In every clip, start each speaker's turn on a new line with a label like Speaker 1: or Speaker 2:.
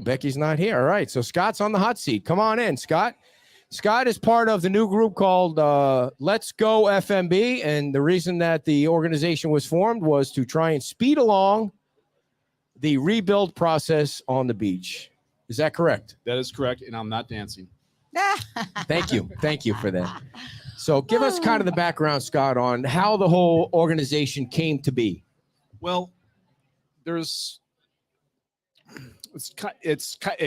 Speaker 1: Becky's not here. All right. So Scott's on the hot seat. Come on in, Scott. Scott is part of the new group called Let's Go FMB. And the reason that the organization was formed was to try and speed along the rebuild process on the beach. Is that correct?
Speaker 2: That is correct. And I'm not dancing.
Speaker 1: Thank you. Thank you for that. So give us kind of the background, Scott, on how the whole organization came to be.
Speaker 2: Well, it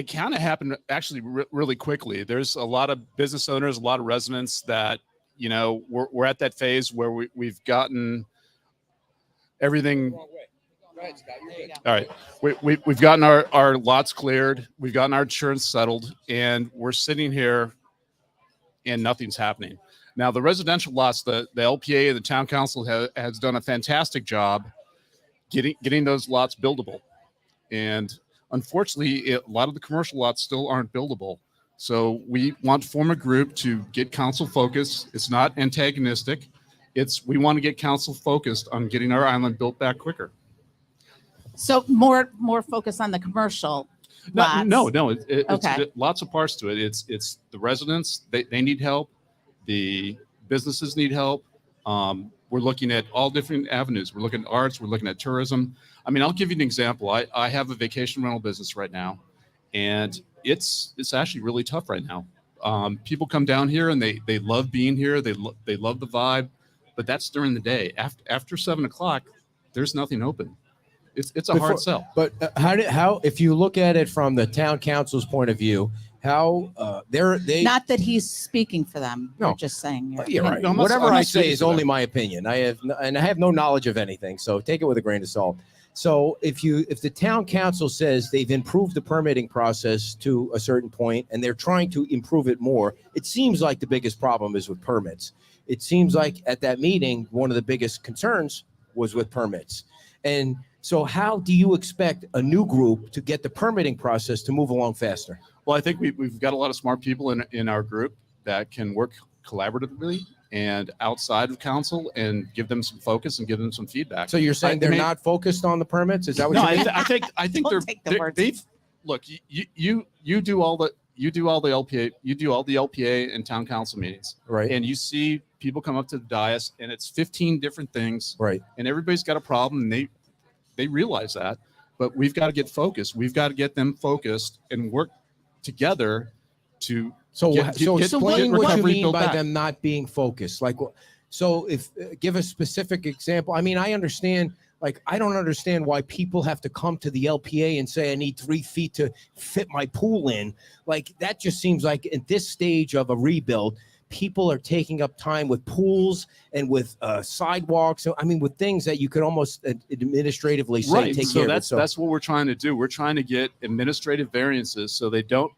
Speaker 2: kind of happened actually really quickly. There's a lot of business owners, a lot of residents that, you know, we're at that phase where we've gotten everything. All right. We've gotten our lots cleared. We've gotten our insurance settled, and we're sitting here and nothing's happening. Now, the residential lots, the LPA and the town council has done a fantastic job getting those lots buildable. And unfortunately, a lot of the commercial lots still aren't buildable. So we want to form a group to get council focused. It's not antagonistic. We want to get council focused on getting our island built back quicker.
Speaker 3: So more focus on the commercial lots.
Speaker 2: No. It's lots of parts to it. It's the residents. They need help. The businesses need help. We're looking at all different avenues. We're looking at arts. We're looking at tourism. I mean, I'll give you an example. I have a vacation rental business right now, and it's actually really tough right now. People come down here and they love being here. They love the vibe, but that's during the day. After 7 o'clock, there's nothing open. It's a hard sell.
Speaker 1: But how if you look at it from the town council's point of view, how they
Speaker 3: not that he's speaking for them.
Speaker 1: No.
Speaker 3: We're just saying.
Speaker 1: You're right.
Speaker 2: No,
Speaker 1: Whatever
Speaker 2: I'm
Speaker 1: I
Speaker 2: not
Speaker 1: say is
Speaker 2: saying
Speaker 1: only my opinion. I have no knowledge of anything, so take it with a grain of salt. So if the town council says they've improved the permitting process to a certain point and they're trying to improve it more, it seems like the biggest problem is with permits. It seems like at that meeting, one of the biggest concerns was with permits. And so how do you expect a new group to get the permitting process to move along faster?
Speaker 2: Well, I think we've got a lot of smart people in our group that can work collaboratively and outside of council and give them some focus and give them some feedback.
Speaker 1: So you're saying they're not focused on the permits? Is that what you mean?
Speaker 2: I think they've look, you do all the LPA and town council meetings.
Speaker 1: Right.
Speaker 2: And you see people come up to the dais and it's 15 different things.
Speaker 1: Right.
Speaker 2: And everybody's got a problem and they realize that, but we've got to get focused. We've got to get them focused and work together to
Speaker 1: explain what you mean by them not being focused. Like, so if give a specific example. I mean, I understand. Like, I don't understand why people have to come to the LPA and say, I need 3 feet to fit my pool in. Like, that just seems like at this stage of a rebuild, people are taking up time with pools and with sidewalks. So, I mean, with things that you could almost administratively say, take care of it. So
Speaker 2: that's what we're trying to do. We're trying to get administrative variances so they don't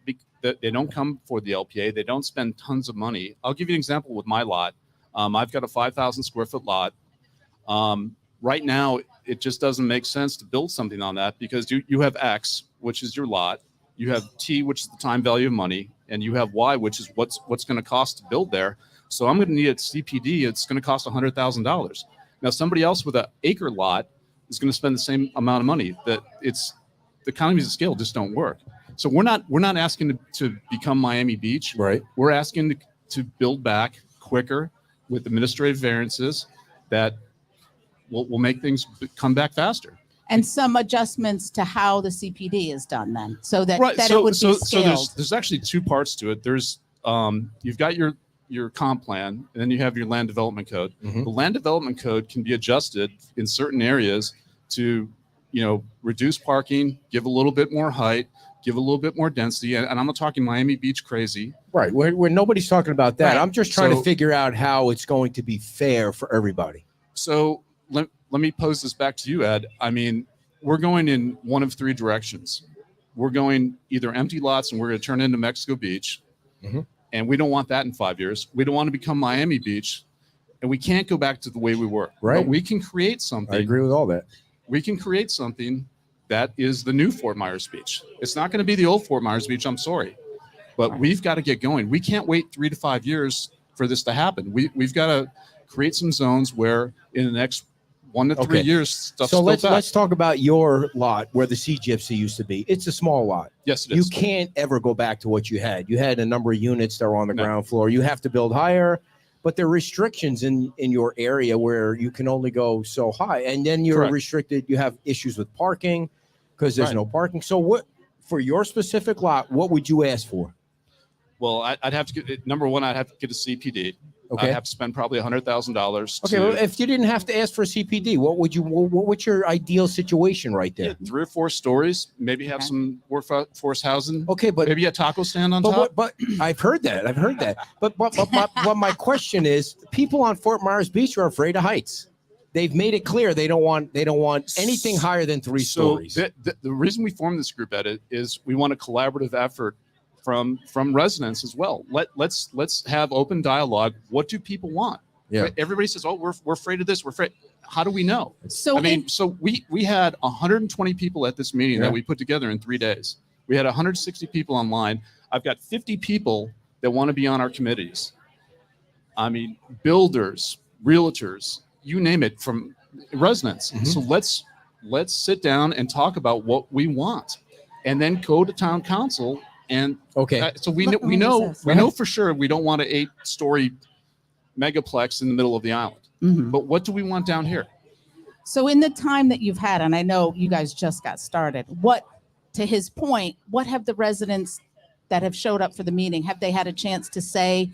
Speaker 2: come for the LPA. They don't spend tons of money. I'll give you an example with my lot. I've got a 5,000 square foot lot. Right now, it just doesn't make sense to build something on that because you have X, which is your lot. You have T, which is the time value of money, and you have Y, which is what's going to cost to build there. So I'm going to need a CPD. It's going to cost $100,000. Now, somebody else with an acre lot is going to spend the same amount of money. The economies of scale just don't work. So we're not asking to become Miami Beach.
Speaker 1: Right.
Speaker 2: We're asking to build back quicker with administrative variances that will make things come back faster.
Speaker 3: And some adjustments to how the CPD is done then, so that it would be scaled.
Speaker 2: So there's actually 2 parts to it. There's you've got your comp plan, and then you have your land development code.
Speaker 1: Mm-hmm.
Speaker 2: The land development code can be adjusted in certain areas to, reduce parking, give a little bit more height, give a little bit more density. And I'm not talking Miami Beach crazy.
Speaker 1: Right. Where nobody's talking about that.
Speaker 3: Right.
Speaker 1: I'm just trying to figure out how it's going to be fair for everybody.
Speaker 2: So let me pose this back to you, Ed. I mean, we're going in one of 3 directions. We're going either empty lots and we're going to turn into Mexico Beach.
Speaker 1: Mm-hmm.
Speaker 2: And we don't want that in 5 years. We don't want to become Miami Beach. And we can't go back to the way we were.
Speaker 1: Right.
Speaker 2: But we can create something.
Speaker 1: I agree with all that.
Speaker 2: We can create something that is the new Fort Myers Beach. It's not going to be the old Fort Myers Beach. I'm sorry. But we've got to get going. We can't wait 3 to 5 years for this to happen. We've got to create some zones where in the next 1 to 3
Speaker 1: Okay.
Speaker 2: years, stuff's
Speaker 1: So
Speaker 2: built back.
Speaker 1: let's talk about your lot where the Sea Gypsy used to be. It's a small lot.
Speaker 2: Yes, it
Speaker 1: You
Speaker 2: is.
Speaker 1: can't ever go back to what you had. You had a number of units that were on the
Speaker 2: No.
Speaker 1: ground floor. You have to build higher, but there are restrictions in your area where you can only go so high, and then you're
Speaker 2: Correct.
Speaker 1: restricted. You have issues with parking because there's
Speaker 2: Right.
Speaker 1: no parking. So what for your specific lot? What would you ask for?
Speaker 2: Well, I'd have to get, number one, I'd have to get a CPD.
Speaker 1: Okay.
Speaker 2: I'd have to spend probably $100,000.
Speaker 1: Okay, well, if you didn't have to ask for a CPD, what what's your ideal situation right there?
Speaker 2: 3 or 4 stories, maybe have
Speaker 3: Okay.
Speaker 2: some workforce housing.
Speaker 1: Okay, but
Speaker 2: Maybe a taco stand on top.
Speaker 1: but I've heard that. But my question is, people on Fort Myers Beach are afraid of heights. They've made it clear they don't want anything higher than 3 stories.
Speaker 2: The reason we formed this group edit is we want a collaborative effort from residents as well. Let's have open dialogue. What do people want?
Speaker 1: Yeah.
Speaker 2: Everybody says, "Oh, we're afraid of this. We're afraid." How do we know?
Speaker 3: So
Speaker 2: So we had 120 people at this meeting
Speaker 1: Yeah.
Speaker 2: that we put together in 3 days. We had 160 people online. I've got 50 people that want to be on our committees. I mean, builders, realtors, you name it, from residents.
Speaker 1: Mhm.
Speaker 2: So let's sit down and talk about what we want, and then go to town council. And
Speaker 1: Okay.
Speaker 2: so we
Speaker 3: Let me
Speaker 2: know
Speaker 3: assess.
Speaker 2: we know for sure we don't want an 8-story megaplex in the middle of the island.
Speaker 3: Mhm.
Speaker 2: But what do we want down here?
Speaker 3: So in the time that you've had, and I know you guys just got started, to his point, what have the residents that have showed up for the meeting, have they had a chance to say,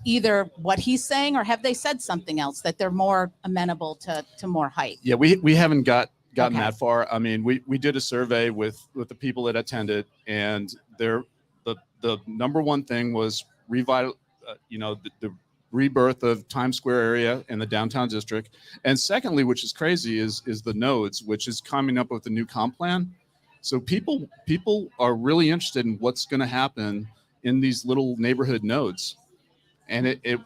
Speaker 3: either what he's saying, or have they said something else that they're more amenable to more height?
Speaker 2: Yeah, we haven't gotten
Speaker 3: Okay.
Speaker 2: that far. I mean, we did a survey with the people that attended, and the number one thing was the rebirth of Times Square area and the downtown district. And secondly, which is crazy, is the nodes, which is coming up with a new comp plan. So people are really interested in what's going to happen in these little neighborhood nodes. And I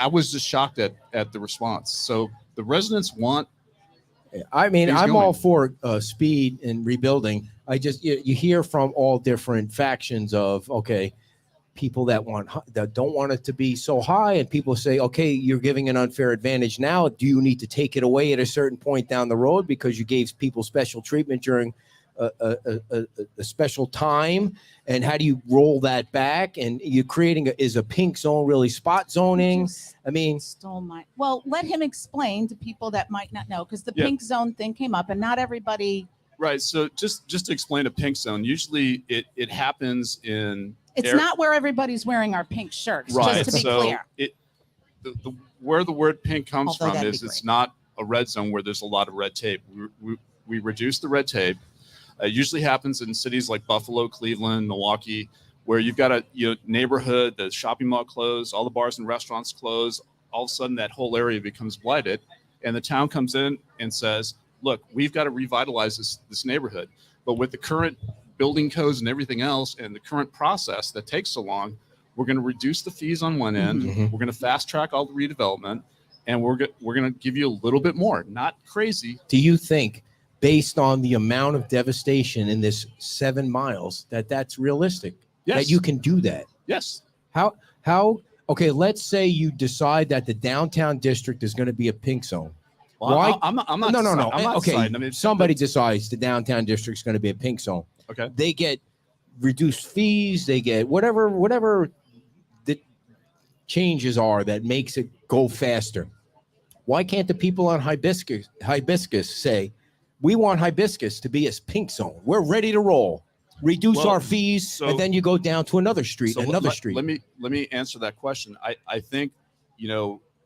Speaker 2: was just shocked at the response. So the residents want.
Speaker 1: I mean,
Speaker 2: He's
Speaker 1: I'm
Speaker 2: going.
Speaker 1: all for speed and rebuilding. I just you hear from all different factions of people that don't want it to be so high, and people say, okay, you're giving an unfair advantage now. Do you need to take it away at a certain point down the road because you gave people special treatment during a special time? And how do you roll that back? And you're creating is a pink zone really spot zoning? I mean,
Speaker 3: Well, let him explain to people that might not know, because the
Speaker 2: Yeah.
Speaker 3: pink zone thing came up and not everybody.
Speaker 2: Right. So just to explain a pink zone, usually it happens in.
Speaker 3: It's not where everybody's wearing our pink shirts,
Speaker 2: Right.
Speaker 3: just to be
Speaker 2: So
Speaker 3: clear.
Speaker 2: where the word pink comes
Speaker 3: Although
Speaker 2: from
Speaker 3: that'd
Speaker 2: is
Speaker 3: be
Speaker 2: it's
Speaker 3: great.
Speaker 2: not a red zone where there's a lot of red tape. We reduce the red tape. It usually happens in cities like Buffalo, Cleveland, Milwaukee, where you've got a neighborhood, the shopping mall closed, all the bars and restaurants closed. All of a sudden, that whole area becomes blighted, and the town comes in and says, "Look, we've got to revitalize this neighborhood, but with the current building codes and everything else, and the current process that takes so long, we're going to reduce the fees on one end.
Speaker 1: Mhm.
Speaker 2: We're going to fast track all the redevelopment, and we're going to give you a little bit more, not crazy."
Speaker 1: do you think, based on the amount of devastation in this 7 miles, that's realistic?
Speaker 2: Yes.
Speaker 1: That you can do that?
Speaker 2: Yes.
Speaker 1: How? Okay, let's say you decide that the downtown district is going to be a pink zone.
Speaker 2: Well,
Speaker 1: Why?
Speaker 2: I'm not.
Speaker 1: No.
Speaker 2: I'm not
Speaker 1: Okay,
Speaker 2: deciding. I mean,
Speaker 1: somebody decides the downtown district is going to be a pink zone.
Speaker 2: Okay.
Speaker 1: They get reduced fees. They get whatever the changes are that makes it go faster. Why can't the people on Hibiscus say, we want Hibiscus to be a pink zone? We're ready to roll. Reduce
Speaker 2: Well,
Speaker 1: our fees,
Speaker 2: so-
Speaker 1: and then you go down to another street,
Speaker 2: So
Speaker 1: another
Speaker 2: let-
Speaker 1: street.
Speaker 2: Let me answer that question. I think,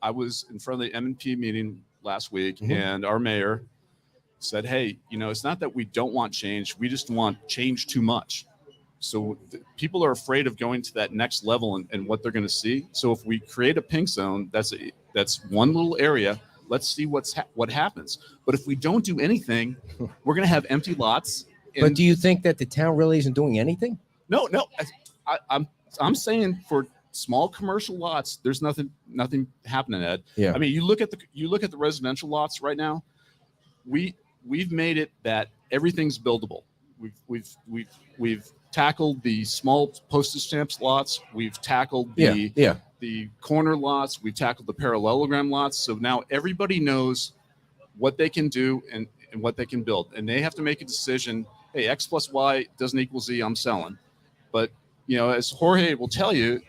Speaker 2: I was in front of the M&P meeting last week,
Speaker 1: Mhm.
Speaker 2: and our mayor said, "Hey, it's not that we don't want change. We just want change too much." So people are afraid of going to that next level and what they're going to see. So if we create a pink zone, that's one little area. Let's see what happens. But if we don't do anything, we're going to have empty lots.
Speaker 1: But do you think that the town really isn't doing anything?
Speaker 2: No. I'm saying for small commercial lots, there's nothing happening, Ed.
Speaker 1: Yeah.
Speaker 2: I mean, you look at the residential lots right now. We've made it that everything's buildable. We've tackled the small postage stamps lots. We've tackled the the corner lots. We tackled the parallelogram lots. So now everybody knows what they can do and what they can build. And they have to make a decision. Hey, X plus Y doesn't equal Z, I'm selling. But, as Jorge will tell you,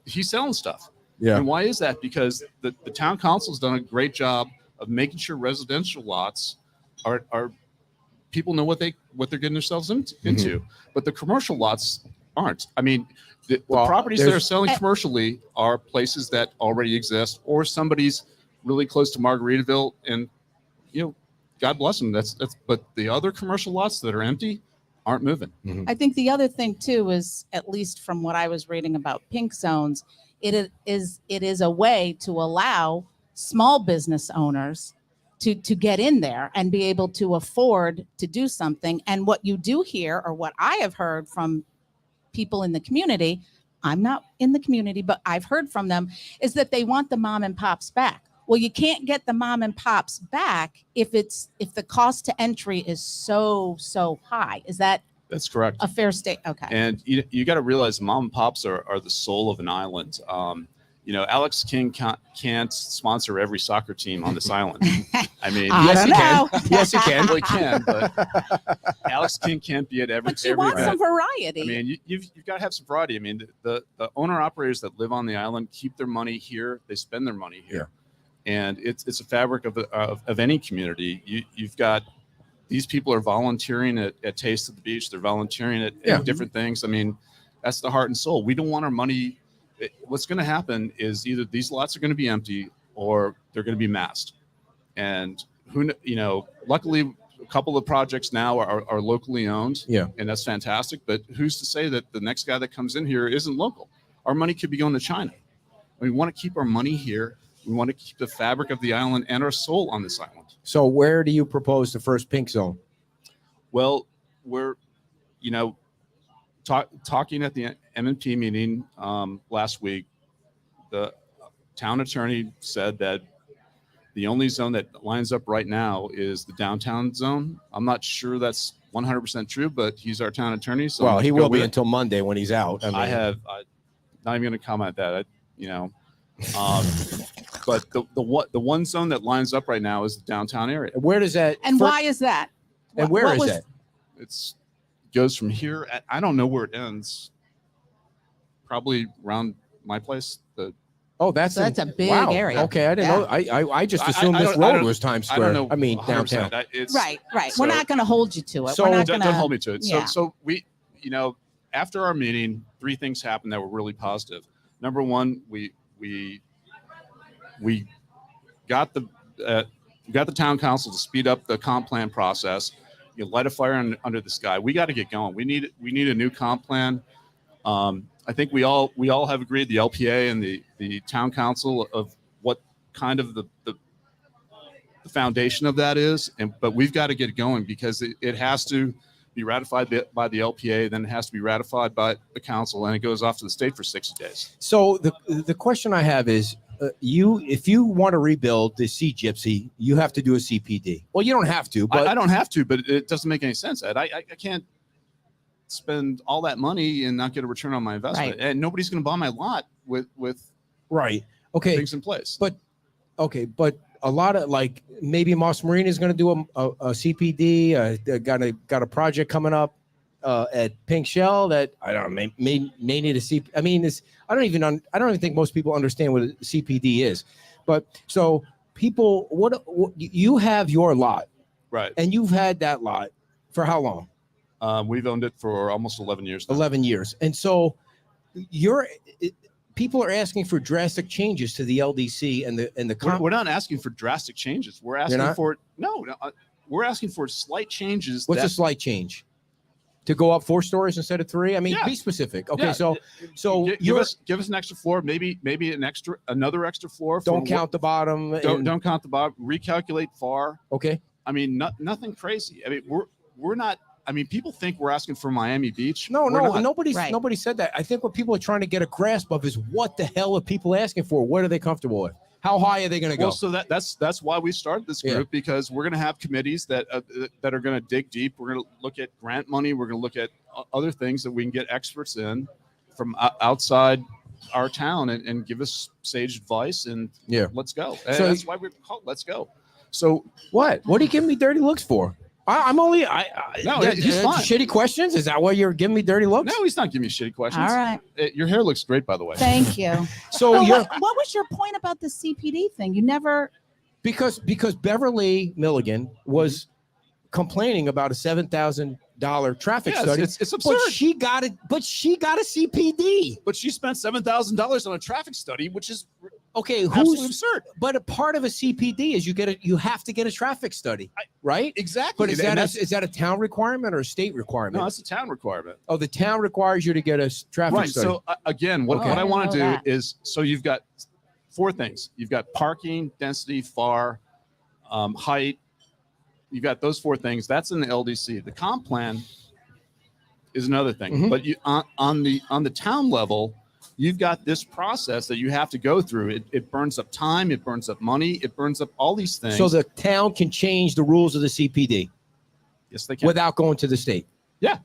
Speaker 2: he's selling stuff.
Speaker 1: Yeah.
Speaker 2: And why is that? Because the town council's done a great job of making sure residential lots are people know what they're getting themselves into. But the commercial lots aren't. I mean, the properties that are selling commercially are places that already exist, or somebody's really close to Margaritaville, and God bless them. But the other commercial lots that are empty aren't moving.
Speaker 3: I think the other thing too is, at least from what I was reading about pink zones, it is a way to allow small business owners to get in there and be able to afford to do something. And what you do here, or what I have heard from people in the community, I'm not in the community, but I've heard from them, is that they want the mom and pops back. Well, you can't get the mom and pops back if the cost to entry is so high. Is that's
Speaker 2: correct?
Speaker 3: A fair state? Okay.
Speaker 2: And you got to realize mom and pops are the soul of an island. Alex King can't sponsor every soccer team on this island. I mean,
Speaker 3: yes, he can.
Speaker 2: Yes, he can. Well, he can, but Alex King can't be at every.
Speaker 3: But you want some variety.
Speaker 2: I mean, you've got to have some variety. I mean, the owner operators that live on the island keep their money here. They spend their money here. And it's a fabric of any community. You've got these people are volunteering at Taste of the Beach. They're volunteering at different things. I mean, that's the heart and soul. We don't want our money. What's going to happen is either these lots are going to be empty or they're going to be massed. And luckily, a couple of projects now are locally owned. Yeah, and that's fantastic. But who's to say that the next guy that comes in here isn't local? Our money could be going to China. We want to keep our money here. We want to keep the fabric of the island and our soul on this island.
Speaker 1: So where do you propose the first pink zone?
Speaker 2: Well, we're, talking at the MMP meeting last week. The town attorney said that the only zone that lines up right now is the downtown zone. I'm not sure that's 100% true, but he's our town attorney. So
Speaker 1: well, he will be until Monday when he's out.
Speaker 2: I'm not even going to comment that. But the one zone that lines up right now is the downtown area.
Speaker 1: Where does that?
Speaker 3: And why is that?
Speaker 1: And where is that?
Speaker 2: It's goes from here. I don't know where it ends. Probably around my place.
Speaker 1: That's
Speaker 3: a big area.
Speaker 1: Okay, I didn't know. I just assumed this road was Times Square. I mean, downtown.
Speaker 3: Right. So, we're not going to hold you to it.
Speaker 2: So
Speaker 3: we're not
Speaker 2: don't hold me to it. Yeah. So we, after our meeting, 3 things happened that were really positive. Number one, we got the town council to speed up the comp plan process. You light a fire under the sky. We got to get going. We need a new comp plan. I think we all have agreed, the LPA and the town council, of what kind of the foundation of that is. But we've got to get it going because it has to be ratified by the LPA, then it has to be ratified by the council, and it goes off to the state for 60 days.
Speaker 1: So the question I have is, if you want to rebuild the Sea Gypsy, you have to do a CPD. Well, you don't have to, but
Speaker 2: I don't have to, but it doesn't make any sense, Ed. I can't spend all that money and not get a return on my investment, right. And nobody's going to buy my lot with
Speaker 1: right. Okay,
Speaker 2: things in place.
Speaker 1: But a lot of, like, maybe Moss Marina is going to do a CPD. Got a project coming up at Pink Shell that I don't know, may need a CPD. I mean, I don't even think most people understand what a CPD is. But so people, what you have your lot,
Speaker 2: right? And
Speaker 1: you've had that lot for how long?
Speaker 2: We've owned it for almost 11 years now.
Speaker 1: 11 years. And so people are asking for drastic changes to the LDC and the.
Speaker 2: We're not asking for drastic changes. We're asking for we're asking for slight changes.
Speaker 1: What's a slight change? To go up 4 stories instead of 3? I mean, be specific. Okay, so
Speaker 2: give us an extra floor, maybe another extra floor.
Speaker 1: Don't count the bottom.
Speaker 2: Don't count the bottom. Recalculate FAR.
Speaker 1: Okay.
Speaker 2: I mean, nothing crazy. I mean, we're not. I mean, people think we're asking for Miami Beach.
Speaker 1: No, nobody said that. I think what people are trying to get a grasp of is, what the hell are people asking for? What are they comfortable with? How high are they going to go?
Speaker 2: Well, so that's why we started this group, because we're going to have committees that are going to dig deep. We're going to look at grant money. We're going to look at other things that we can get experts in from outside our town and give us sage advice, and let's go. And
Speaker 1: So
Speaker 2: that's why we're called Let's Go. So
Speaker 1: what are you giving me dirty looks for? I'm only
Speaker 2: no, he's fine.
Speaker 1: Shitty questions. Is that why you're giving me dirty looks?
Speaker 2: No, he's not giving me shitty questions.
Speaker 3: All right.
Speaker 2: Your hair looks great, by the way.
Speaker 3: Thank you.
Speaker 1: So
Speaker 3: what was your point about the CPD thing? You never.
Speaker 1: Because Beverly Milligan was complaining about a $7,000 traffic study.
Speaker 2: It's absurd.
Speaker 1: But she got it. But she got a CPD.
Speaker 2: But she spent $7,000 on a traffic study, which is
Speaker 1: okay.
Speaker 2: absolutely absurd.
Speaker 1: But a part of a CPD is you have to get a traffic study, right?
Speaker 2: Exactly.
Speaker 1: But is that a town requirement or a state requirement?
Speaker 2: No, it's a town requirement.
Speaker 1: Oh, the town requires you to get a traffic study.
Speaker 2: So again, what I want to do
Speaker 3: that.
Speaker 2: is, so you've got 4 things. You've got parking, density, FAR, height. You've got those 4 things. That's in the LDC. The comp plan is another thing.
Speaker 1: Mm-hmm.
Speaker 2: But you on the town level, you've got this process that you have to go through. It burns up time. It burns up money. It burns up all these things.
Speaker 1: So the town can change the rules of the CPD
Speaker 2: yes, they can.
Speaker 1: without going to the state.
Speaker 2: Yeah.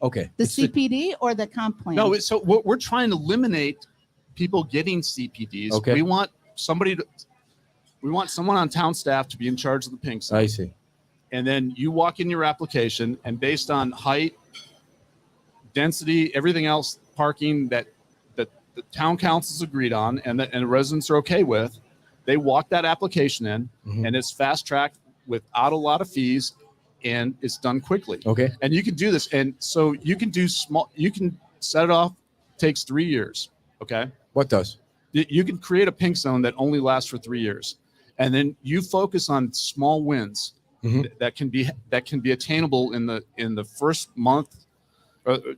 Speaker 1: Okay.
Speaker 3: The CPD or the comp plan?
Speaker 2: No. So we're trying to eliminate people getting CPDs.
Speaker 1: Okay.
Speaker 2: We want someone on town staff to be in charge of the pink zone.
Speaker 1: I see.
Speaker 2: And then you walk in your application, and based on height, density, everything else, parking that the town council's agreed on and the residents are okay with, they walk that application in, and it's fast tracked without a lot of fees, and it's done quickly.
Speaker 1: Okay.
Speaker 2: And you can do this. And so you can set it off, takes 3 years. Okay.
Speaker 1: What does?
Speaker 2: You can create a pink zone that only lasts for 3 years. And then you focus on small wins that can be attainable in the first month,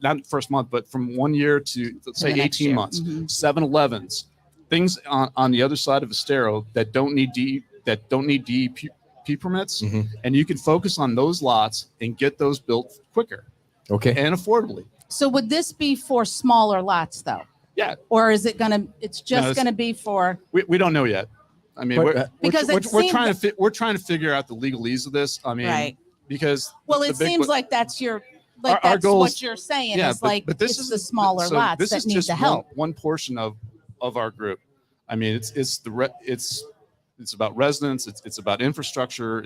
Speaker 2: not first month, but from 1 year to, let's say, 18 months. 7-Elevens, things on the other side of Estero that don't need DEP permits, and you can focus on those lots and get those built quicker, and affordably.
Speaker 3: So would this be for smaller lots though?
Speaker 2: Yeah.
Speaker 3: Or is it it's gonna be for?
Speaker 2: We don't know yet. I mean, we're trying to figure out the legalese of this. I mean,
Speaker 3: right.
Speaker 2: Because
Speaker 3: it seems like that's your
Speaker 2: our
Speaker 3: that's
Speaker 2: goal
Speaker 3: what you're saying is
Speaker 2: but this
Speaker 3: it's
Speaker 2: is
Speaker 3: the smaller lots
Speaker 2: this
Speaker 3: that
Speaker 2: is
Speaker 3: need
Speaker 2: just
Speaker 3: the help.
Speaker 2: one portion of our group. I mean, it's about residents. It's about infrastructure.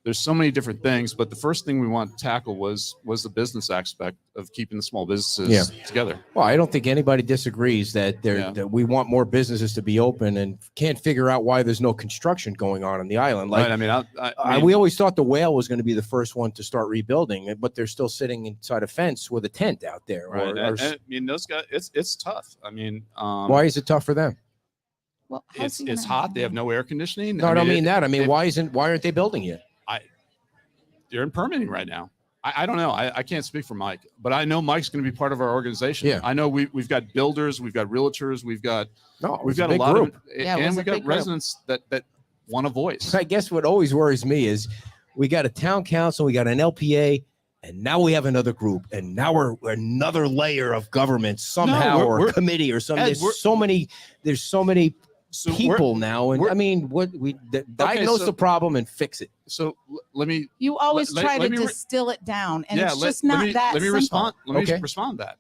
Speaker 2: There's so many different things, but the first thing we want to tackle was the business aspect of keeping the small businesses together.
Speaker 1: Well, I don't think anybody disagrees that that we want more businesses to be open, and can't figure out why there's no construction going on the island. Like,
Speaker 2: right. I mean,
Speaker 1: we always thought the Whale was going to be the first one to start rebuilding, but they're still sitting inside a fence with a tent out there.
Speaker 2: Right. I mean, those guys, it's tough. I mean,
Speaker 1: why is it tough for them?
Speaker 3: Well,
Speaker 2: it's hot. They have no air conditioning.
Speaker 1: No, I don't mean that. I mean, why aren't they building yet?
Speaker 2: They're in permitting right now. I don't know. I can't speak for Mike, but I know Mike's going to be part of our organization.
Speaker 1: Yeah.
Speaker 2: I know we've got builders, we've got realtors, we've got a
Speaker 1: big
Speaker 2: lot
Speaker 1: group.
Speaker 2: and we've got residents that want a voice.
Speaker 1: I guess what always worries me is we got a town council, we got an LPA, and now we have another group, and now we're another layer of government somehow, or a committee or something. There's so many people now, and I mean, diagnose the problem and fix it.
Speaker 2: So let me.
Speaker 3: You always try to distill it down, and it's just not that simple.
Speaker 2: Respond. Let me respond to that.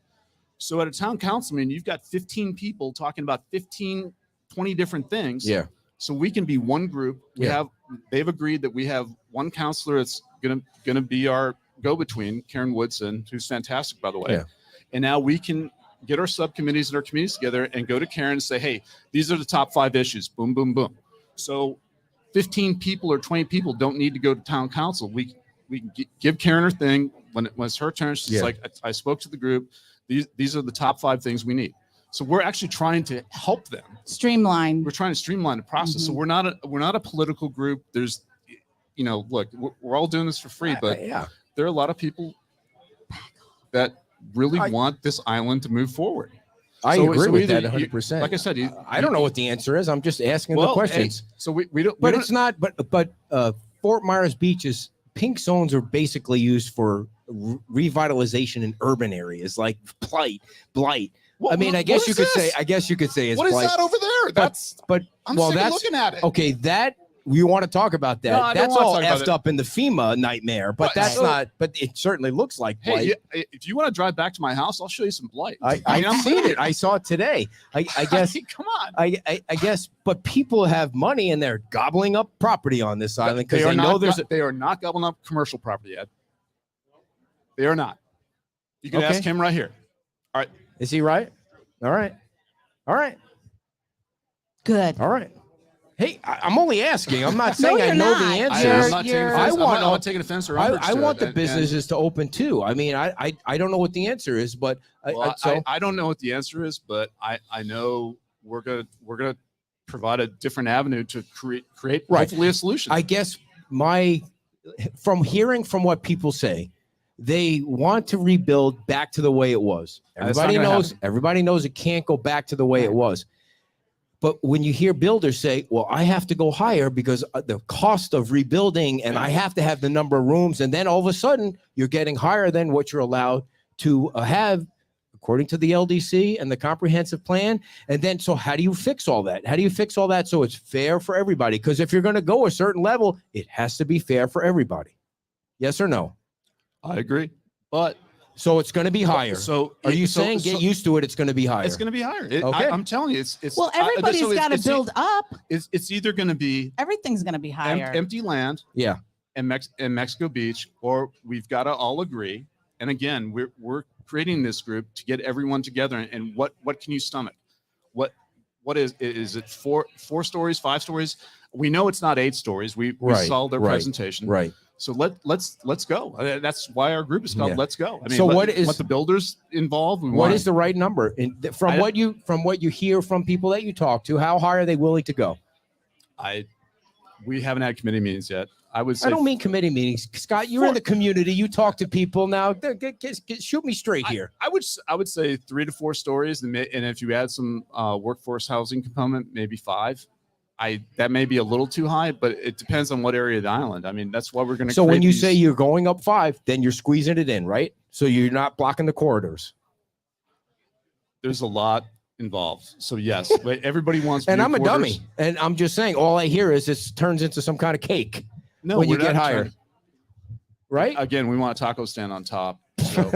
Speaker 2: So at a town council meeting, you've got 15 people talking about 20 different things.
Speaker 1: Yeah.
Speaker 2: So we can be one group. They've agreed that we have one counselor that's gonna be our go-between, Karen Woodson, who's fantastic, by the way.
Speaker 1: Yeah.
Speaker 2: And now we can get our subcommittees and our committees together and go to Karen and say, hey, these are the top 5 issues. Boom, boom, boom. So 15 people or 20 people don't need to go to town council. We can give Karen her thing. When it's her turn, she's like, I spoke to the group. These are the top 5 things we need. So we're actually trying to help them
Speaker 3: streamline.
Speaker 2: We're trying to streamline the process. So we're not a political group. There's, look, we're all doing this for free, but there are a lot of people that really want this island to move forward.
Speaker 1: I agree with that 100%.
Speaker 2: Like I said,
Speaker 1: I don't know what the answer is. I'm just asking the questions.
Speaker 2: Hey, so we don't.
Speaker 1: But it's not. But Fort Myers Beach's pink zones are basically used for revitalization in urban areas like blight. I mean, I guess you could say it's
Speaker 2: what is
Speaker 1: blight.
Speaker 2: that over there?
Speaker 1: But
Speaker 2: I'm
Speaker 1: well,
Speaker 2: sick of
Speaker 1: that's
Speaker 2: looking at it.
Speaker 1: Okay, that you want to talk about that.
Speaker 2: No, I don't
Speaker 1: That's
Speaker 2: wanna
Speaker 1: all
Speaker 2: talk about
Speaker 1: effed
Speaker 2: it.
Speaker 1: up in the FEMA nightmare, but that's not, but it certainly looks like blight.
Speaker 2: Hey, if you want to drive back to my house, I'll show you some blight.
Speaker 1: I've seen it. I saw it today. I guess.
Speaker 2: Come on.
Speaker 1: I guess, but people have money and they're gobbling up property on this island because they know
Speaker 2: they are not gobbling up commercial property yet. They are not. You can ask him right here. All right.
Speaker 1: Is he right? All right. All right.
Speaker 3: Good.
Speaker 1: All right. Hey, I'm only asking. I'm not saying
Speaker 3: No,
Speaker 1: I
Speaker 3: you're
Speaker 1: know
Speaker 3: not.
Speaker 1: the
Speaker 2: I'm
Speaker 1: answer.
Speaker 2: not taking
Speaker 3: you're-
Speaker 2: offense.
Speaker 1: I want-
Speaker 2: I'm not taking offense or umbrage
Speaker 1: I
Speaker 2: to
Speaker 1: want
Speaker 2: it.
Speaker 1: the
Speaker 2: And-
Speaker 1: businesses to open too. I mean, I don't know what the answer is, but
Speaker 2: I don't know what the answer is, but I know we're gonna provide a different avenue to create
Speaker 1: Right.
Speaker 2: hopefully a solution.
Speaker 1: I guess from hearing from what people say, they want to rebuild back to the way it was.
Speaker 2: That's not
Speaker 1: Everybody
Speaker 2: gonna
Speaker 1: knows.
Speaker 2: happen.
Speaker 1: Everybody knows it can't go back to the way it was. But when you hear builders say, "Well, I have to go higher because the cost of rebuilding, and I have to have the number of rooms," and then all of a sudden you're getting higher than what you're allowed to have, according to the LDC and the comprehensive plan. And then, so how do you fix all that? How do you fix all that so it's fair for everybody? Because if you're going to go a certain level, it has to be fair for everybody. Yes or no?
Speaker 2: I agree, but
Speaker 1: So it's going to be higher.
Speaker 2: So
Speaker 1: Are you saying get used to it? It's going to be higher.
Speaker 2: It's going to be higher.
Speaker 1: Okay.
Speaker 2: I'm telling you, it's
Speaker 3: Well, everybody's got to build up.
Speaker 2: It's either going to be
Speaker 3: Everything's going to be higher.
Speaker 2: empty land,
Speaker 1: Yeah.
Speaker 2: in Mexico Beach, or we've got to all agree. And again, we're creating this group to get everyone together. And what can you stomach? What is it? Four stories, 5 stories? We know it's not 8 stories. We saw their presentation.
Speaker 1: Right.
Speaker 2: So let's go. That's why our group is called
Speaker 1: Yeah.
Speaker 2: Let's Go. I mean,
Speaker 1: So
Speaker 2: let
Speaker 1: what
Speaker 2: the builders involved?
Speaker 1: What is the right number? From
Speaker 2: I-
Speaker 1: what you hear from people that you talk to, how high are they willing to go?
Speaker 2: We haven't had committee meetings yet. I would say
Speaker 1: I don't mean committee meetings. Scott, you're in the community. You talk to people now. Shoot me straight here.
Speaker 2: I would say 3 to 4 stories, and if you add some workforce housing component, maybe 5. That may be a little too high, but it depends on what area of the island. I mean, that's why we're going to.
Speaker 1: So when you say you're going up 5, then you're squeezing it in, right? So you're not blocking the corridors.
Speaker 2: There's a lot involved. So yes, but everybody wants.
Speaker 1: And
Speaker 2: view
Speaker 1: I'm a
Speaker 2: quarters.
Speaker 1: dummy, and I'm just saying. All I hear is it turns into some kind of cake
Speaker 2: No,
Speaker 1: when you
Speaker 2: we're
Speaker 1: get
Speaker 2: not
Speaker 1: higher,
Speaker 2: trying-
Speaker 1: right?
Speaker 2: Again, we want a taco stand on top. So.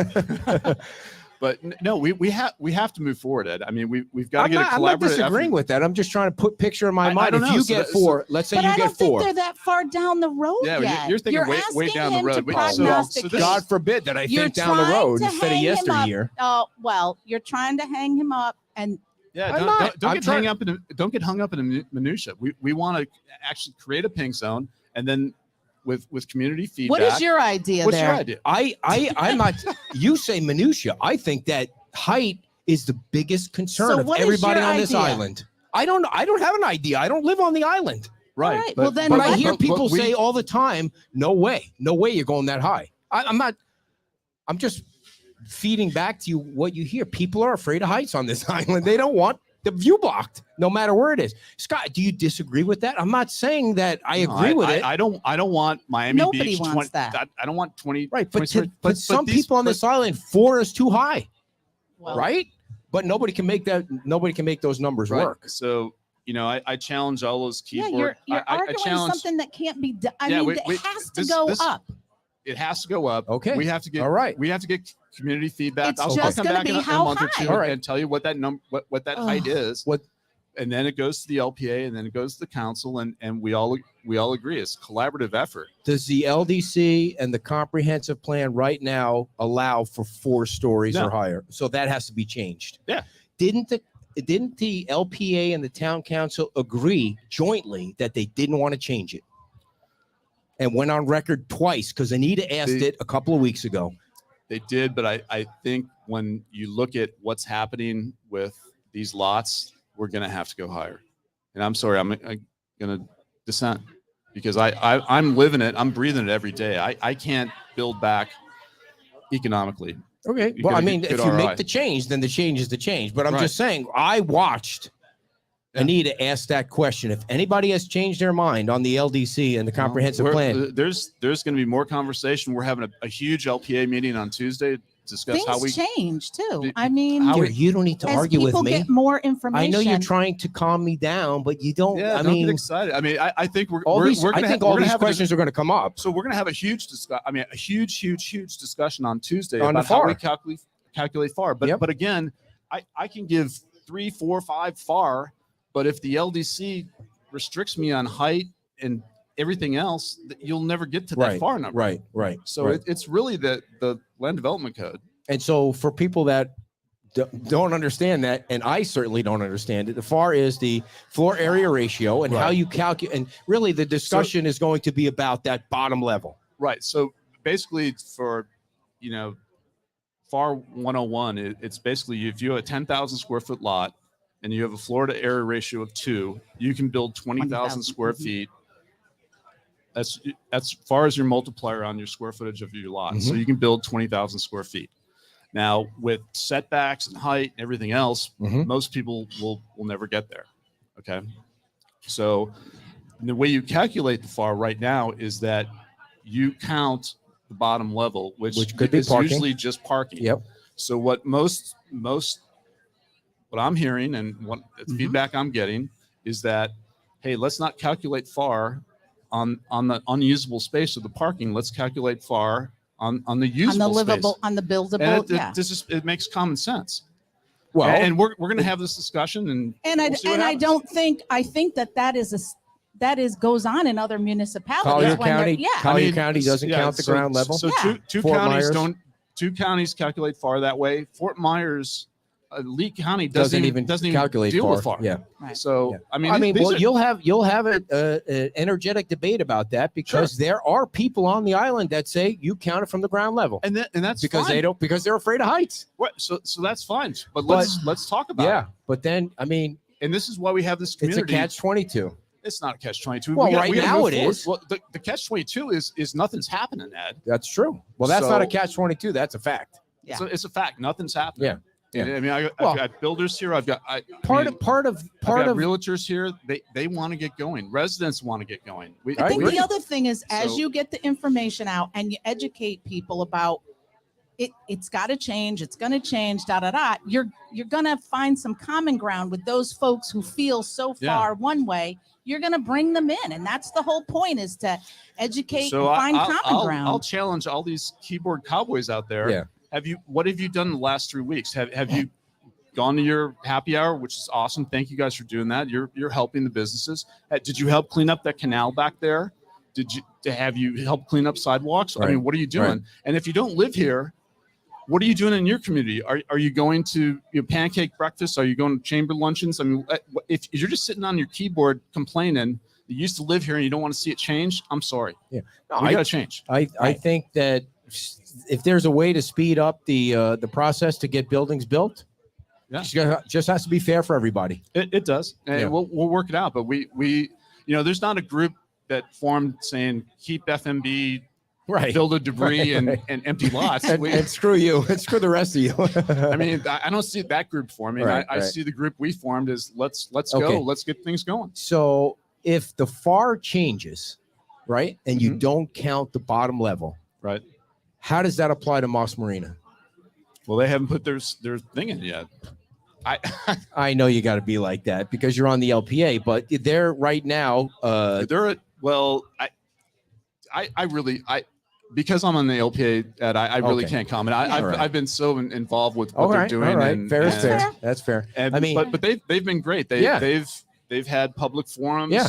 Speaker 2: But no, we have to move forward, Ed. I mean, we've got to get a collaborative.
Speaker 1: I'm not disagreeing
Speaker 2: effort.
Speaker 1: with that. I'm just trying to put picture in my
Speaker 2: I
Speaker 1: mind.
Speaker 2: don't
Speaker 1: If
Speaker 2: know.
Speaker 1: you
Speaker 2: So
Speaker 1: get
Speaker 2: that-
Speaker 1: 4, let's say
Speaker 3: But
Speaker 1: you
Speaker 3: I
Speaker 1: get
Speaker 3: don't
Speaker 1: 4.
Speaker 3: think they're that far down the road
Speaker 2: Yeah,
Speaker 3: yet.
Speaker 2: you're thinking way
Speaker 3: asking
Speaker 2: down the
Speaker 3: him
Speaker 2: road.
Speaker 3: to
Speaker 2: So
Speaker 3: prognosticate.
Speaker 1: God forbid that I
Speaker 3: You're
Speaker 1: think down the
Speaker 3: trying
Speaker 1: road
Speaker 3: to
Speaker 1: instead of
Speaker 3: hang him up.
Speaker 1: yesteryear.
Speaker 3: Oh, well, you're trying to hang him up, and
Speaker 2: Yeah,
Speaker 1: I'm
Speaker 2: don't
Speaker 1: not.
Speaker 2: get
Speaker 1: I'm trying-
Speaker 2: don't get hung up in the minutia. We want to actually create a pink zone, and then with community feedback.
Speaker 3: what is your idea
Speaker 2: What's
Speaker 3: there?
Speaker 2: your idea?
Speaker 1: I'm not. You say minutia. I think that height is the biggest concern
Speaker 3: So
Speaker 1: of
Speaker 3: what is
Speaker 1: everybody
Speaker 3: your
Speaker 1: on this
Speaker 3: idea?
Speaker 1: island. I don't have an idea. I don't live on the island.
Speaker 2: Right.
Speaker 3: right, well, then
Speaker 1: But
Speaker 3: But
Speaker 1: I hear
Speaker 3: what-
Speaker 1: people
Speaker 2: we-
Speaker 1: say all the time, no way you're going that high. I'm not. I'm just feeding back to you what you hear. People are afraid of heights on this island. They don't want the view blocked, no matter where it is. Scott, do you disagree with that? I'm not saying that I agree with it.
Speaker 2: I don't want Miami
Speaker 3: Nobody
Speaker 2: Beach.
Speaker 3: wants
Speaker 2: 20,
Speaker 3: that.
Speaker 2: I don't want 20.
Speaker 1: Right,
Speaker 2: 20
Speaker 1: but
Speaker 2: stories.
Speaker 1: but some
Speaker 2: these-
Speaker 1: people on
Speaker 2: but-
Speaker 1: this island, 4 is too high,
Speaker 3: Well,
Speaker 1: right? But nobody can make that. Nobody can make those numbers
Speaker 2: right.
Speaker 1: work.
Speaker 2: So I challenge all those
Speaker 3: Yeah,
Speaker 2: keyboard.
Speaker 3: you're
Speaker 2: I
Speaker 3: arguing
Speaker 2: challenge.
Speaker 3: something that can't be done. I
Speaker 2: Yeah,
Speaker 3: mean,
Speaker 2: wait,
Speaker 3: it has to
Speaker 2: this-
Speaker 3: go
Speaker 2: this-
Speaker 3: up.
Speaker 2: It has to go up.
Speaker 1: Okay.
Speaker 2: We have to get.
Speaker 1: All right.
Speaker 2: We have to get community feedback.
Speaker 3: It's
Speaker 2: I'll
Speaker 3: just
Speaker 2: come
Speaker 3: gonna
Speaker 2: back
Speaker 3: be
Speaker 2: in a
Speaker 3: how
Speaker 2: month or
Speaker 3: high.
Speaker 2: two
Speaker 1: All right.
Speaker 2: and tell you what that number, what that height is.
Speaker 1: What-
Speaker 2: And then it goes to the LPA, and then it goes to the council, and we all agree it's a collaborative effort.
Speaker 1: Does the LDC and the comprehensive plan right now allow for 4 stories
Speaker 2: No.
Speaker 1: or higher? So that has to be changed.
Speaker 2: Yeah.
Speaker 1: Didn't the LPA and the town council agree jointly that they didn't want to change it? And went on record twice because Anita asked
Speaker 2: They-
Speaker 1: it a couple of weeks ago.
Speaker 2: They did, but I think when you look at what's happening with these lots, we're going to have to go higher. And I'm sorry, I'm going to dissent because I'm living it. I'm breathing it every day. I can't build back economically.
Speaker 1: Okay.
Speaker 2: You
Speaker 1: Well, I
Speaker 2: gotta
Speaker 1: mean,
Speaker 2: get
Speaker 1: if
Speaker 2: good
Speaker 1: you
Speaker 2: ROI.
Speaker 1: make the change, then the change is the change. But I'm
Speaker 2: Right.
Speaker 1: just saying, I watched
Speaker 2: Yeah.
Speaker 1: Anita ask that question. If anybody has changed their mind on the LDC and the comprehensive plan,
Speaker 2: There's going to be more conversation. We're having a huge LPA meeting on Tuesday discuss how we
Speaker 3: change too.
Speaker 2: the-
Speaker 3: I mean,
Speaker 2: how
Speaker 1: Dude, you don't need to
Speaker 3: as
Speaker 1: argue with
Speaker 3: people
Speaker 1: me.
Speaker 3: get more information.
Speaker 1: I know you're trying to calm me down, but you don't.
Speaker 2: Yeah,
Speaker 1: I
Speaker 2: don't
Speaker 1: mean,
Speaker 2: get excited. I mean, I think we're
Speaker 1: all
Speaker 2: we're,
Speaker 1: these,
Speaker 2: we're
Speaker 1: I
Speaker 2: gonna
Speaker 1: think
Speaker 2: ha-
Speaker 1: all
Speaker 2: we're gonna
Speaker 1: these
Speaker 2: have
Speaker 1: questions are going to come up.
Speaker 2: So we're going to have a huge discussion. I mean, a huge discussion on Tuesday
Speaker 1: On the
Speaker 2: about how we
Speaker 1: FAR.
Speaker 2: calculate FAR. But
Speaker 1: Yep.
Speaker 2: but again, I can give 3, 4, 5 FAR, but if the LDC restricts me on height and everything else, you'll never get to that FAR number.
Speaker 1: Right.
Speaker 2: So it's really the land development code.
Speaker 1: And so for people that don't understand that, and I certainly don't understand it, the FAR is the floor area ratio and how you calculate. And really the discussion is going to be about that bottom level.
Speaker 2: Right. So basically for, FAR 101, it's basically if you have a 10,000 square foot lot and you have a floor to area ratio of 2, you can build 20,000 square feet. That's as far as your multiplier on your square footage of your lot. So you can build 20,000 square feet. Now with setbacks and height and everything else, most people will never get there. Okay. So the way you calculate the FAR right now is that you count the bottom level, which
Speaker 1: could be
Speaker 2: is
Speaker 1: parking.
Speaker 2: usually just parking.
Speaker 1: Yep.
Speaker 2: So what what I'm hearing and what feedback I'm getting is that, hey, let's not calculate FAR on the unusable space of the parking. Let's calculate FAR on the usable
Speaker 3: on the livable,
Speaker 2: space.
Speaker 3: on the buildable.
Speaker 2: And it makes common sense.
Speaker 1: Well,
Speaker 2: and we're going to have this discussion and
Speaker 3: I
Speaker 2: we'll see what
Speaker 3: I
Speaker 2: happens.
Speaker 3: don't think that goes on in other municipalities.
Speaker 1: Collier
Speaker 3: when they're-
Speaker 1: County,
Speaker 3: yeah.
Speaker 1: Collier County doesn't count the ground level.
Speaker 2: So
Speaker 3: Yeah.
Speaker 2: two
Speaker 1: Fort
Speaker 2: counties
Speaker 1: Myers.
Speaker 2: two counties calculate FAR that way. Fort Myers, Lee County
Speaker 1: doesn't even calculate
Speaker 2: deal
Speaker 1: FAR.
Speaker 2: with FAR.
Speaker 1: Yeah.
Speaker 3: Right.
Speaker 2: So
Speaker 1: Yeah.
Speaker 2: I mean,
Speaker 1: Well,
Speaker 2: these are-
Speaker 1: you'll have an energetic debate about that because there are people on the island that say you count it from the ground level,
Speaker 2: and that's
Speaker 1: because
Speaker 2: fine.
Speaker 1: because they're afraid of heights.
Speaker 2: What? So that's fine. But let's talk about it.
Speaker 1: But then I mean,
Speaker 2: And this is why we have this
Speaker 1: it's a
Speaker 2: community.
Speaker 1: catch-22.
Speaker 2: It's not a catch-22.
Speaker 1: Well,
Speaker 2: We
Speaker 1: right
Speaker 2: gotta
Speaker 1: now
Speaker 2: move
Speaker 1: it
Speaker 2: forward.
Speaker 1: is.
Speaker 2: Well, the catch-22 is nothing's happening, Ed.
Speaker 1: That's true. Well, that's not a
Speaker 2: So-
Speaker 1: catch-22. That's a fact.
Speaker 3: Yeah.
Speaker 2: So it's a fact. Nothing's happening.
Speaker 1: Yeah.
Speaker 2: I mean, I've
Speaker 1: Well,
Speaker 2: got builders here. I've got
Speaker 1: Part of
Speaker 2: realtors here. They want to get going. Residents want to get going.
Speaker 3: I think
Speaker 1: agree.
Speaker 3: the other thing is, as
Speaker 2: So-
Speaker 3: you get the information out and you educate people about it, it's got to change. It's going to change. You're going to find some common ground with those folks who feel so far one way. You're going to bring them in, and that's the whole point: is to educate and find common ground.
Speaker 2: I'll challenge all these keyboard cowboys out there.
Speaker 1: Yeah.
Speaker 2: What have you done the last 3 weeks? Have you gone to your happy hour, which is awesome? Thank you guys for doing that. You're helping the businesses. Did you help clean up that canal back there? Have you helped clean up sidewalks?
Speaker 1: Right.
Speaker 2: I mean, what are you doing?
Speaker 1: Right.
Speaker 2: And if you don't live here, what are you doing in your community? Are you going to pancake breakfast? Are you going to chamber luncheons? I mean, if you're just sitting on your keyboard complaining, you used to live here and you don't want to see it change, I'm sorry.
Speaker 1: Yeah.
Speaker 2: We got to change.
Speaker 1: I think that if there's a way to speed up the process to get buildings built, just has to be fair for everybody.
Speaker 2: It does, and we'll work it out. But we there's not a group that formed saying keep FMB, build a debris and empty lots.
Speaker 1: and screw you, and screw the rest of you.
Speaker 2: I mean, I don't see that group forming. I see the group we formed as let's go, let's get things going.
Speaker 1: So if the FAR changes, right, and you don't count the bottom level,
Speaker 2: right,
Speaker 1: how does that apply to Moss Marina?
Speaker 2: Well, they haven't put their thing in yet.
Speaker 1: I know you got to be like that because you're on the LPA, but they're right now.
Speaker 2: Because I'm on the LPA, Ed, I really can't comment. I've been so involved with what they're doing.
Speaker 1: All right,
Speaker 2: and,
Speaker 1: fair is
Speaker 2: and,
Speaker 1: fair. That's fair.
Speaker 2: And,
Speaker 1: I mean,
Speaker 2: but they've been great. They've had public forums.
Speaker 1: Yeah.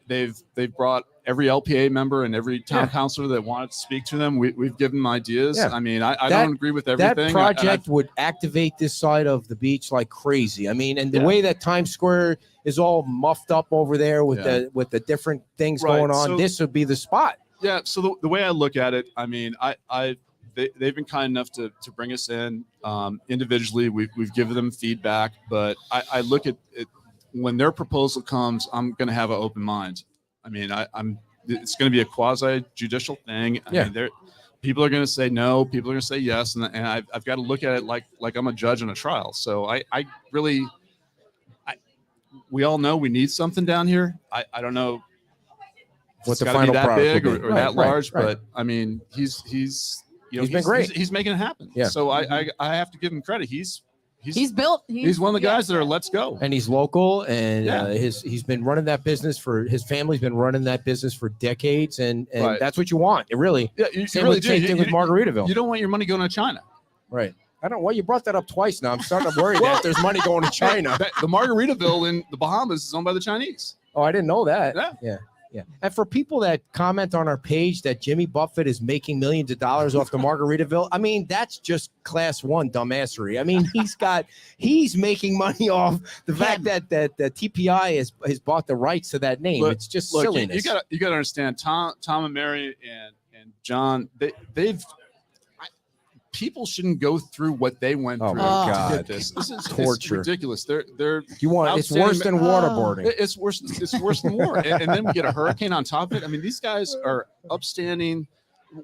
Speaker 2: They've brought every LPA member and every town councilor that wanted to speak to them. We've given them ideas.
Speaker 1: Yeah.
Speaker 2: I mean, I don't agree with everything.
Speaker 1: That project would activate this side of the beach like crazy. I mean, and the way that Times Square is all muffed up over there with the different things going on,
Speaker 2: so,
Speaker 1: this would be the spot.
Speaker 2: Yeah. So the way I look at it, I mean, they've been kind enough to bring us in individually. We've given them feedback, but I look at it when their proposal comes. I'm going to have an open mind. I mean, it's going to be a quasi judicial thing. I mean, people are going to say no, people are going to say yes, and I've got to look at it like I'm a judge in a trial. So we all know we need something down here. I don't know
Speaker 1: what the
Speaker 2: gotta
Speaker 1: final
Speaker 2: be that
Speaker 1: product
Speaker 2: big
Speaker 1: will be.
Speaker 2: or that large, but I mean, he's
Speaker 1: He's been great.
Speaker 2: He's making it happen.
Speaker 1: Yeah.
Speaker 2: So I have to give him credit. He's one of the guys that are let's go.
Speaker 1: And he's local, and
Speaker 2: Yeah.
Speaker 1: he's been running that business for his family's been running that business for decades, and
Speaker 2: Right.
Speaker 1: that's what you want. It really.
Speaker 2: Yeah, you
Speaker 1: Same
Speaker 2: really
Speaker 1: with,
Speaker 2: do.
Speaker 1: same thing with Margaritaville.
Speaker 2: You don't want your money going to China.
Speaker 1: Right. I don't. Well, you brought that up twice now. I'm starting to worry that there's money going to China.
Speaker 2: The Margaritaville in the Bahamas is owned by the Chinese.
Speaker 1: Oh, I didn't know that.
Speaker 2: Yeah.
Speaker 1: Yeah. And for people that comment on our page that Jimmy Buffett is making millions of dollars off the Margaritaville, I mean, that's just class one dumbassery. I mean, he's making money off the fact that TPI has bought the rights to that name. It's just silliness.
Speaker 2: You got to understand, Tom and Mary and John, they've people shouldn't go through what they went through
Speaker 1: Oh my God.
Speaker 2: to get this. This is
Speaker 1: Torture.
Speaker 2: It's ridiculous. They're
Speaker 1: It's worse than waterboarding.
Speaker 2: It's worse than war. And then we get a hurricane on top of it. I mean, these guys are upstanding.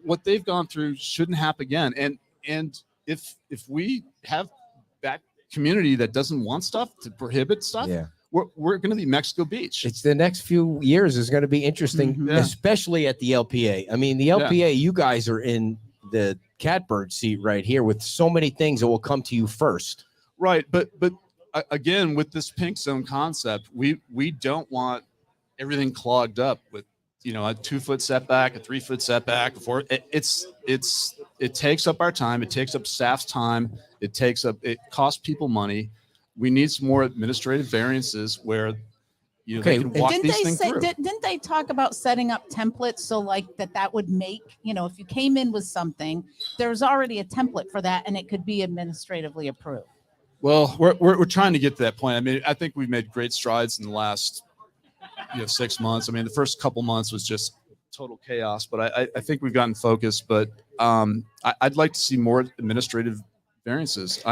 Speaker 2: What they've gone through shouldn't happen again. And if we have that community that doesn't want stuff to prohibit stuff,
Speaker 1: Yeah.
Speaker 2: we're going to be Mexico Beach.
Speaker 1: It's the next few years is going to be interesting,
Speaker 2: Yeah.
Speaker 1: especially at the LPA. I mean, the LPA, you guys are in the catbird seat right here with so many things that will come to you first.
Speaker 2: Right, but again, with this pink zone concept, we don't want everything clogged up with a 2-foot setback, a 3-foot setback. It takes up our time. It takes up staff's time. It costs people money. We need some more administrative variances where they can walk these things through.
Speaker 3: Didn't they talk about setting up templates so like that would make, if you came in with something, there's already a template for that and it could be administratively approved?
Speaker 2: Well, we're trying to get to that point. I mean, I think we've made great strides in the last 6 months. I mean, the first couple months was just total chaos, but I think we've gotten focused. But I'd like to see more administrative variances.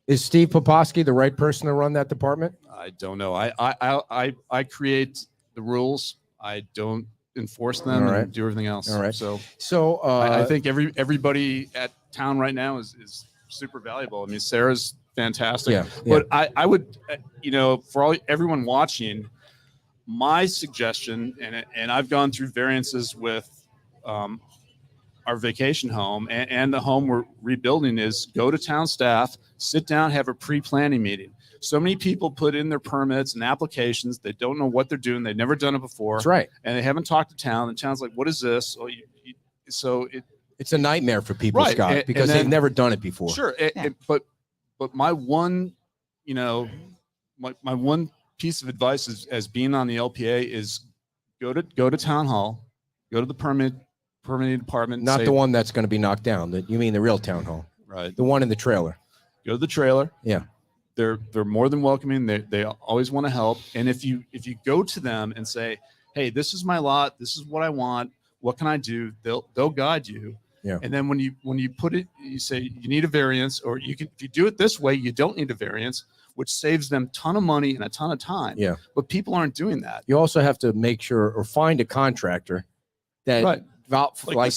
Speaker 1: Is Steve Poposky the right person to run that department?
Speaker 2: I don't know. I create the rules. I don't enforce them and do everything else.
Speaker 1: All right.
Speaker 2: So I think everybody at town right now is super valuable. I mean, Sarah's fantastic.
Speaker 1: Yeah.
Speaker 2: But I would, for everyone watching, my suggestion, and I've gone through variances with our vacation home and the home we're rebuilding, is go to town staff, sit down, have a pre-planning meeting. So many people put in their permits and applications. They don't know what they're doing. They've never done it before.
Speaker 1: That's right.
Speaker 2: And they haven't talked to town. The town's like, what is this?
Speaker 1: It's a nightmare for people,
Speaker 2: Right.
Speaker 1: Scott, because they've never done it before.
Speaker 2: Sure. But my one, my one piece of advice as being on the LPA is go to town hall, go to the permitting department.
Speaker 1: Not the one that's going to be knocked down. You mean the real town hall,
Speaker 2: Right.
Speaker 1: the one in the trailer.
Speaker 2: Go to the trailer.
Speaker 1: Yeah.
Speaker 2: They're more than welcoming. They always want to help. And if you go to them and say, hey, this is my lot, this is what I want, what can I do? They'll guide you.
Speaker 1: Yeah.
Speaker 2: And then when you put it, you say you need a variance, or if you do it this way, you don't need a variance, which saves them a ton of money and a ton of time.
Speaker 1: Yeah.
Speaker 2: But people aren't doing that.
Speaker 1: You also have to make sure or find a contractor that
Speaker 2: Right.
Speaker 1: like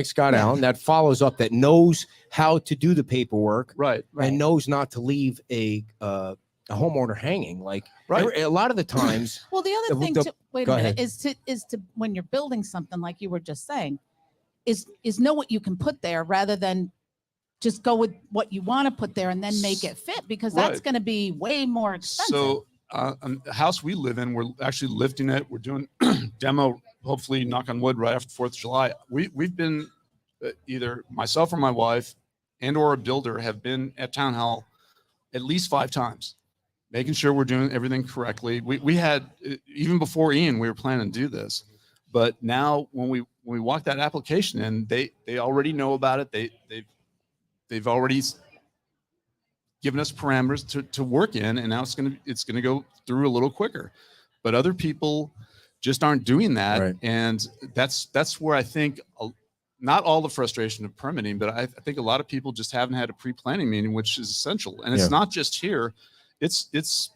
Speaker 1: Scott Allen, that follows up, that knows how to do the paperwork,
Speaker 2: Right.
Speaker 1: and knows not to leave a homeowner hanging. Like
Speaker 2: Right.
Speaker 1: a lot of the times.
Speaker 3: Well, the other thing, wait
Speaker 1: go
Speaker 3: a minute,
Speaker 1: ahead.
Speaker 3: is to when you're building something like you were just saying, is know what you can put there rather than just go with what you want to put there and then make it fit, because that's
Speaker 2: Right.
Speaker 3: going to be way more expensive.
Speaker 2: So the house we live in, we're actually lifting it. We're doing demo, hopefully, knock on wood, right after 4th of July. We've been either myself or my wife and or a builder have been at town hall at least 5 times, making sure we're doing everything correctly. We had, even before Ian, we were planning to do this, but now when we walk that application in, they already know about it. They've already given us parameters to work in, and now it's gonna go through a little quicker. But other people just aren't doing that,
Speaker 1: Right.
Speaker 2: and that's where I think not all the frustration of permitting, but I think a lot of people just haven't had a pre-planning meeting, which is essential. And it's not just here; it's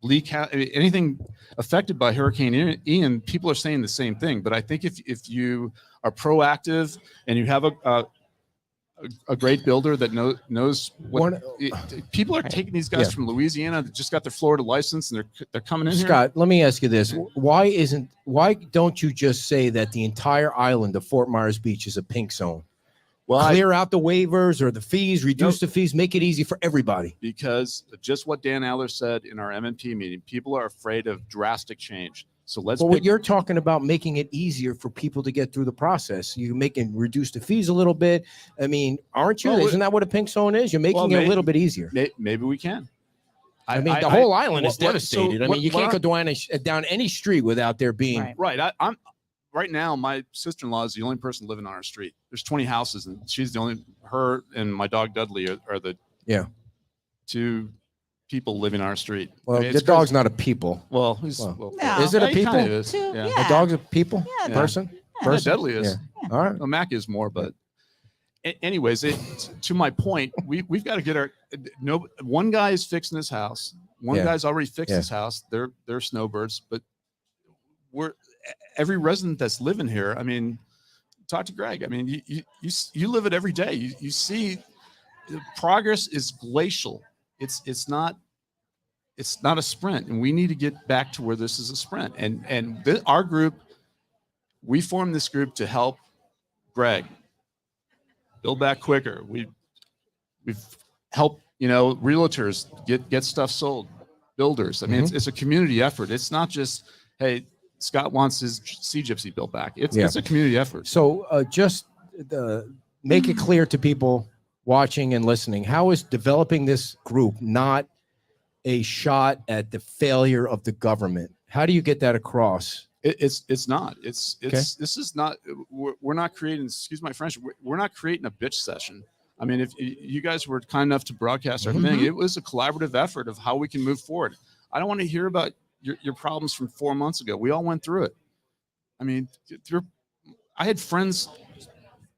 Speaker 2: Lee County, anything affected by Hurricane Ian. People are saying the same thing. But I think if you are proactive and you have a great builder that knows what people are taking these guys from Louisiana that just got their Florida license, and they're coming in here.
Speaker 1: Scott, let me ask you this. Why don't you just say that the entire island of Fort Myers Beach is a pink zone?
Speaker 2: Well,
Speaker 1: clear out the waivers or the fees, reduce the fees, make it easy for everybody.
Speaker 2: Because of just what Dan Aller said in our MMP meeting, people are afraid of drastic change. So let's.
Speaker 1: But what you're talking about, making it easier for people to get through the process, you reduce the fees a little bit. I mean, aren't you?
Speaker 2: Well,
Speaker 1: Isn't that what a pink zone is? You're making it a little bit easier.
Speaker 2: Maybe we can.
Speaker 1: I mean, the whole island is
Speaker 2: what-
Speaker 1: devastated.
Speaker 2: so
Speaker 1: I mean, you can't go down any street without there being.
Speaker 3: Right.
Speaker 2: I'm right now. My sister-in-law is the only person living on our street. There's 20 houses, and she's the only. Her and my dog Dudley are the two people living on our street.
Speaker 1: Well, the dog's not a people.
Speaker 2: Well,
Speaker 3: No,
Speaker 1: is it a
Speaker 2: he
Speaker 1: people?
Speaker 2: kind of is.
Speaker 3: Two,
Speaker 2: Yeah.
Speaker 3: yeah.
Speaker 1: The dog's a people
Speaker 3: Yeah.
Speaker 1: person.
Speaker 2: Yeah,
Speaker 1: Person?
Speaker 2: Dudley is.
Speaker 1: Yeah. All right.
Speaker 2: Well, Mac is more, but anyways, to my point, we've got to get our one guy is fixing his house. One guy's already fixed his house. They're snowbirds, but every resident that's living here. I mean, talk to Greg. I mean, you live it every day. You see, the progress is glacial. It's not a sprint, and we need to get back to where this is a sprint. And our group, we formed this group to help Greg build back quicker. We've helped realtors get stuff sold, builders. I mean, it's a community effort. It's not just, hey, Scott wants his Sea Gypsy built back. It's a community effort.
Speaker 1: So just make it clear to people watching and listening, how is developing this group not a shot at the failure of the government? How do you get that across?
Speaker 2: It's not. This is not. We're not creating. Excuse my French. We're not creating a bitch session. I mean, if you guys were kind enough to broadcast our thing, it was a collaborative effort of how we can move forward. I don't want to hear about your problems from 4 months ago. We all went through it. I mean, I had friends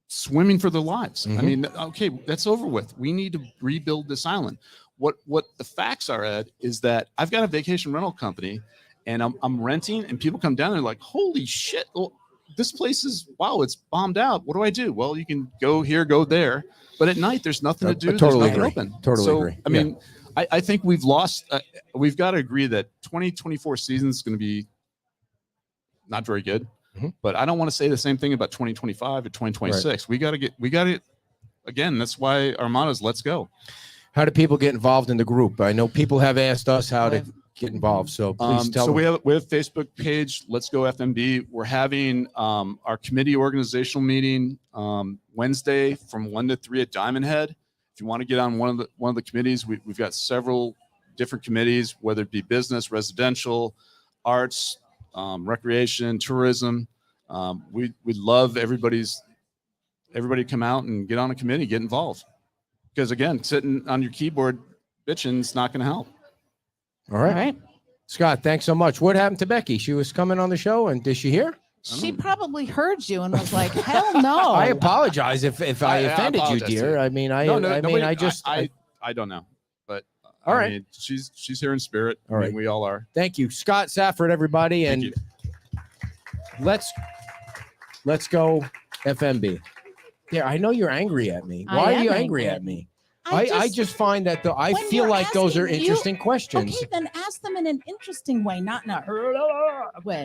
Speaker 2: swimming for their lives. I mean, okay, that's over with. We need to rebuild this island. What the facts are, Ed, is that I've got a vacation rental company, and I'm renting, and people come down there like, holy shit, well, this place is, wow, it's bombed out. What do I do? Well, you can go here, go there, but at night there's nothing to do.
Speaker 1: Totally
Speaker 2: there's nothing open.
Speaker 1: Totally agree.
Speaker 2: I mean, I think we've lost. We've got to agree that 2024 season is going to be not very good. But I don't want to say the same thing about 2025 or 2026. Right. We got to again. That's why our motto is "Let's go."
Speaker 1: How do people get involved in the group? I know people have asked us how to get involved, so please tell them.
Speaker 2: We have a Facebook page, Let's Go FMB. We're having our committee organizational meeting Wednesday from 1 to 3 at Diamond Head. If you want to get on one of the committees, we've got several different committees, whether it be business, residential, arts, recreation, tourism. We'd love everybody to come out and get on a committee, get involved. Because again, sitting on your keyboard bitching is not going to help.
Speaker 1: All right. Scott, thanks so much. What happened to Becky? She was coming on the show, and did she hear?
Speaker 3: She probably heard you and was like, hell no.
Speaker 1: I apologize if I offended you, dear. I mean, I
Speaker 2: don't know. But
Speaker 1: all right.
Speaker 2: I mean, she's here in spirit.
Speaker 1: All right.
Speaker 2: I mean, we all are.
Speaker 1: Thank you. Scott Safford, everybody.
Speaker 2: Thank
Speaker 1: and let's go FMB. Yeah, I know you're angry at me. Why are you angry at me? I just find that I feel like those are interesting questions.
Speaker 3: Okay, then ask them in an interesting way, not in a way.